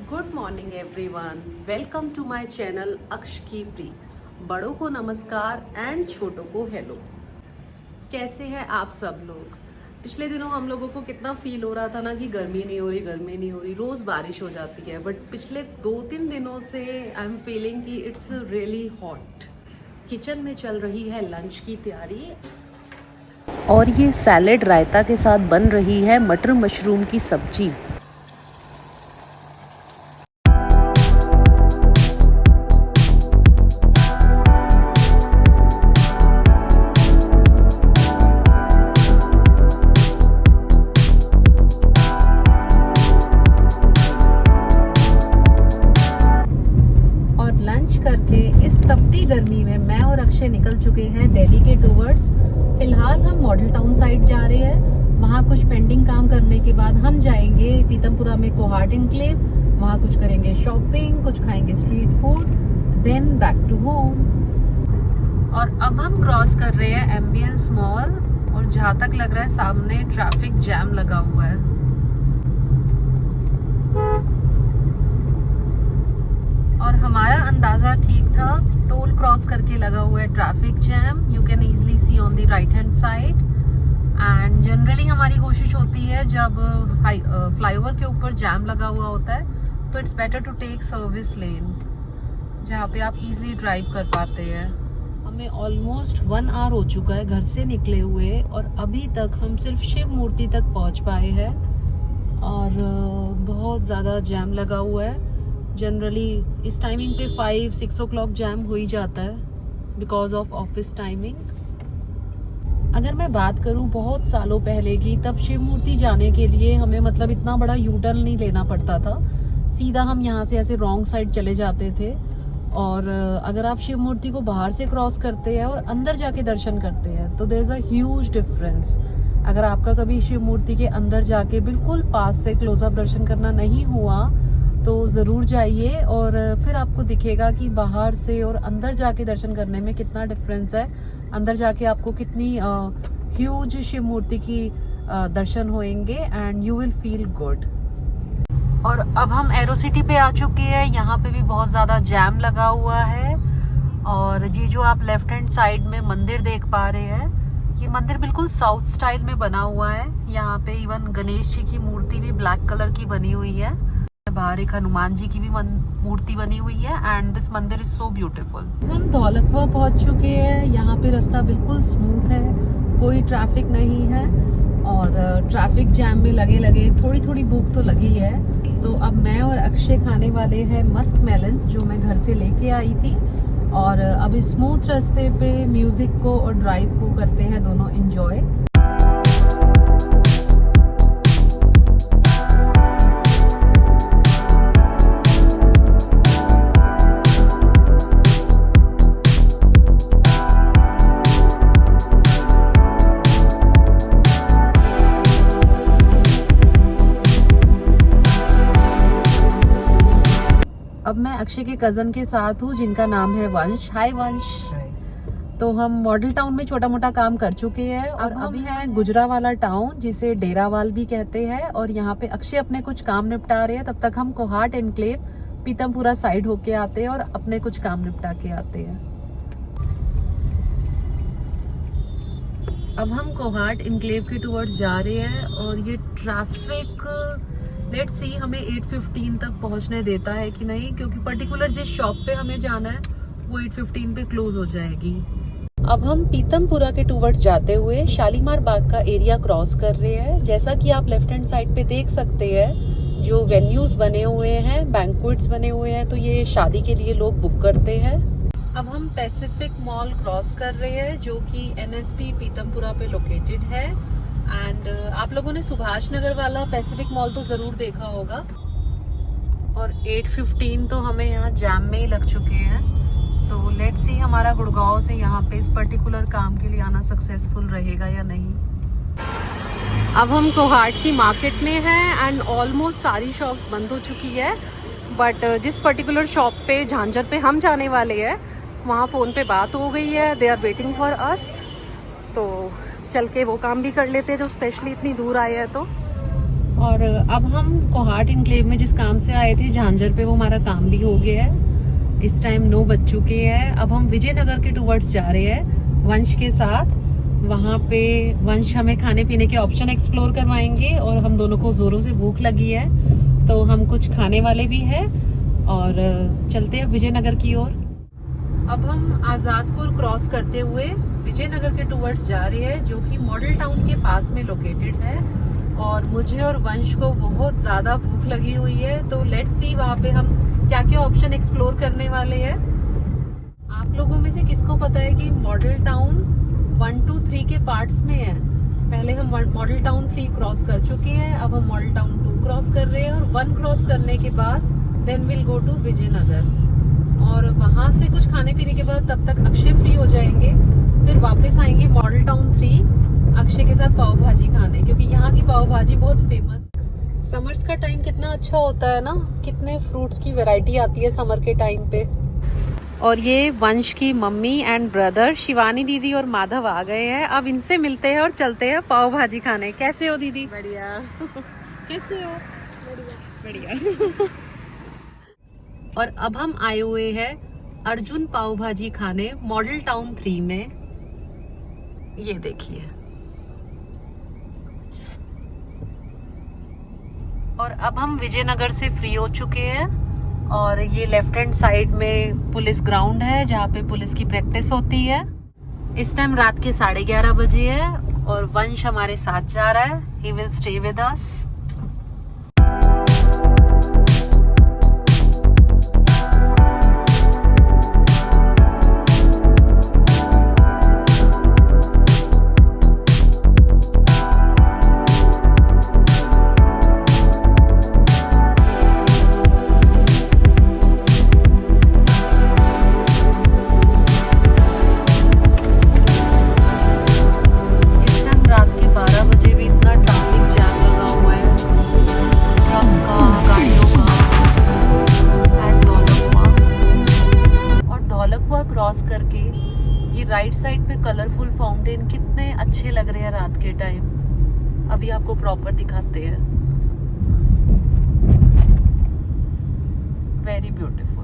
Good morning everyone, welcome to my channel Aksh की pre. बड़ों को नमस्कार एंड छोटों को हेलो। कैसे हैं आप सब लोग? पिछले दिनों हम लोगों को कितना फील हो रहा था ना कि गर्मी नहीं हो रही, रोज बारिश हो जाती है, बट पिछले 2-3 दिनों से आई एम फीलिंग कि इट्स रियली हॉट। किचन में चल रही है लंच की तैयारी और ये सैलेड रायता के साथ बन रही है मटर मशरूम की सब्जी। करके इस तपती गर्मी में मैं और अक्षय निकल चुके हैं दिल्ली के टूवर्ड्स। फिलहाल हम मॉडल टाउन साइड जा रहे हैं। वहाँ कुछ पेंडिंग काम करने के बाद हम जाएंगे पीतमपुरा में कोहाट एनक्लेव। वहाँ कुछ करेंगे शॉपिंग, कुछ खाएंगे street food, then back to home. और अब हम क्रॉस कर रहे हैं एम्बियंस मॉल और जहाँ तक लग रहा है सामने ट्रैफिक जैम लगा हुआ है। और हमारा अंदाजा ठीक था, टोल क्रॉस करके लगा हुआ है traffic jam. You can easily C on the right hand side. And generally हमारी कोशिश होती है जब फ्लाईओवर के ऊपर जैम लगा हुआ होता है तो it's better to take service lane जहाँ पे आप इजीली ड्राइव कर पाते हैं। हमें ऑलमोस्ट 1 आवर हो चुका है घर से निकले हुए और अभी तक हम सिर्फ शिव मूर्ति तक पहुँच पाए हैं और बहुत ज़्यादा जैम लगा हुआ है। जनरली इस टाइमिंग पे 5-6 o'clock जैम हो ही जाता है बिकॉज ऑफ ऑफिस टाइमिंग। अगर मैं बात करूं बहुत सालों पहले की, तब शिव मूर्ति जाने के लिए हमें मतलब इतना बड़ा यू टर्न नहीं लेना पड़ता था, सीधा हम यहाँ से ऐसे रॉन्ग साइड चले जाते थे। और अगर आप शिव मूर्ति को बाहर से क्रॉस करते हैं और अंदर जाके दर्शन करते हैं तो there is a huge difference. अगर आपका कभी शिव मूर्ति के अंदर जाके बिल्कुल पास से क्लोजअप दर्शन करना नहीं हुआ तो ज़रूर जाइए और फिर आपको दिखेगा कि बाहर से और अंदर जाके दर्शन करने में कितना डिफरेंस है। अंदर जाके आपको कितनी ह्यूज शिव मूर्ति की दर्शन होंगे and you will feel good. और अब हम एरो सिटी पे आ चुके हैं। यहाँ पे भी बहुत ज़्यादा जैम लगा हुआ है। और ये जो आप लेफ्ट हैंड साइड में मंदिर देख पा रहे हैं, ये मंदिर बिल्कुल साउथ स्टाइल में बना हुआ है। यहाँ पे इवन गणेश जी की मूर्ति भी ब्लैक कलर की बनी हुई है। बाहर एक हनुमान जी की भी मूर्ति बनी हुई है एंड दिस मंदिर इज सो ब्यूटीफुल। हम दौलतपुर पहुंच चुके हैं। यहाँ पे रास्ता बिल्कुल स्मूथ है, कोई ट्रैफिक नहीं है और ट्रैफिक जैम में लगे थोड़ी थोड़ी भूख तो लगी है। तो अब मैं और अक्षय खाने वाले हैं मस्क मेलन जो मैं घर से लेके आई थी। और अब इस स्मूथ रास्ते पे म्यूजिक को और ड्राइव को करते हैं दोनों एंजॉय। अब मैं अक्षय के कजन के साथ हूँ जिनका नाम है वंश। हाय वंश। तो हम मॉडल टाउन में छोटा मोटा काम कर चुके हैं और अभी है गुजरावाला टाउन जिसे डेरावाल भी कहते हैं। और यहाँ पे अक्षय अपने कुछ काम निपटा रहे हैं, तब तक हम कोहाट एनक्लेव पीतमपुरा साइड होके आते हैं और अपने कुछ काम निपटा के आते हैं। अब हम कोहाट एनक्लेव के टूवर्ड्स जा रहे हैं और ये ट्रैफिक लेट्स सी हमें 8:15 तक पहुंचने देता है कि नहीं, क्योंकि पर्टिकुलर जिस शॉप पे हमें जाना है वो 8:15 पे क्लोज हो जाएगी। अब हम पीतमपुरा के टूवर्ड्स जाते हुए शालीमार बाग का एरिया क्रॉस कर रहे हैं। जैसा कि आप लेफ्ट हैंड साइड पे देख सकते हैं जो वेन्यूज बने हुए हैं, बैंक्वेट्स बने हुए हैं, तो ये शादी के लिए लोग बुक करते हैं। अब हम पैसिफिक मॉल क्रॉस कर रहे हैं जो कि NSP पीतमपुरा पे लोकेटेड है। एंड आप लोगों ने सुभाष नगर वाला पैसिफिक मॉल तो जरूर देखा होगा। और 8:15 तो हमें यहाँ जैम में ही लग चुके हैं। तो लेट्स सी हमारा गुड़गांव से यहाँ पे इस पर्टिकुलर काम के लिए आना सक्सेसफुल रहेगा या नहीं। अब हम कोहाट की मार्केट में हैं एंड ऑलमोस्ट सारी शॉप्स बंद हो चुकी है, बट जिस पर्टिकुलर शॉप पे झांझर पे हम जाने वाले हैं वहाँ फ़ोन पे बात हो गई है। They are waiting for us. तो चल के वो काम भी कर लेते हैं जो स्पेशली इतनी दूर आए हैं। तो और अब हम कोहाट इनक्लेव में जिस काम से आए थे झांझर पे, वो हमारा काम भी हो गया है। इस टाइम 9 बज चुके हैं। अब हम विजयनगर के टूवर्ड्स जा रहे हैं वंश के साथ। वहाँ पे वंश हमें खाने पीने के ऑप्शन एक्सप्लोर करवाएंगे और हम दोनों को जोरों से भूख लगी है, तो हम कुछ खाने वाले भी हैं और चलते हैं विजयनगर की ओर। अब हम आज़ादपुर क्रॉस करते हुए विजयनगर के टूवर्ड्स जा रहे हैं, जो कि मॉडल टाउन के पास में लोकेटेड है। और मुझे और वंश को बहुत ज़्यादा भूख लगी हुई है, तो लेट्स सी वहाँ पे हम क्या क्या ऑप्शन एक्सप्लोर करने वाले हैं। आप लोगों में से किसको पता है कि मॉडल टाउन 1, 2, 3 के पार्ट्स में है। पहले हम मॉडल टाउन 3 क्रॉस कर चुके हैं, अब हम मॉडल टाउन 2 क्रॉस कर रहे हैं और 1 क्रॉस करने के बाद then will go to Vijayanagar. और वहाँ से कुछ खाने पीने के बाद तब तक अक्षय फ्री हो जाएंगे, फिर वापस आएंगे मॉडल टाउन 3 अक्षय के साथ पाव भाजी खाने, क्योंकि यहाँ की पाव भाजी बहुत फेमस। समर्स का टाइम कितना अच्छा होता है ना, कितने फ्रूट्स की वैरायटी आती है समर के टाइम पे। और ये वंश की मम्मी एंड ब्रदर शिवानी दीदी और माधव आ गए हैं। अब इनसे मिलते हैं और चलते हैं पाव भाजी खाने। कैसे हो दीदी? बढ़िया। कैसे हो? बढ़िया। और अब हम आए हुए हैं अर्जुन पाव भाजी खाने मॉडल टाउन 3 में। ये देखिए। और अब हम विजयनगर से फ्री हो चुके हैं और ये लेफ्ट हैंड साइड में पुलिस ग्राउंड है जहाँ पे पुलिस की प्रैक्टिस होती है। इस टाइम रात के 11:30 बजे है और वंश हमारे साथ जा रहा है। He will stay with us. Cross करके ये राइट साइड पे कलरफुल फाउंटेन कितने अच्छे लग रहे हैं रात के टाइम। अभी आपको प्रॉपर दिखाते हैं। Very beautiful.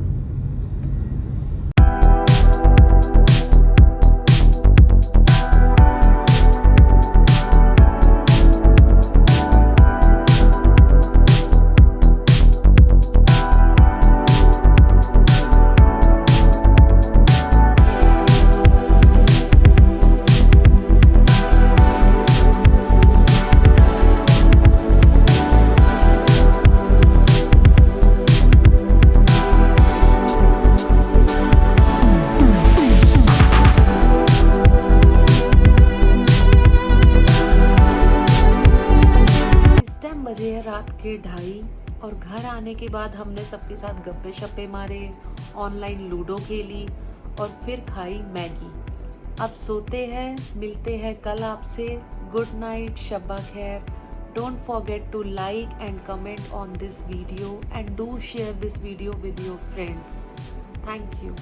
रात के 2:30 और घर आने के बाद हमने सबके साथ गप्पे शप्पे मारे, ऑनलाइन लूडो खेली और फिर खाई मैगी। अब सोते हैं, मिलते हैं कल आपसे। गुड नाइट, शब्बा खैर। Don't forget to like and comment on this video and do share this video with your friends. Thank you.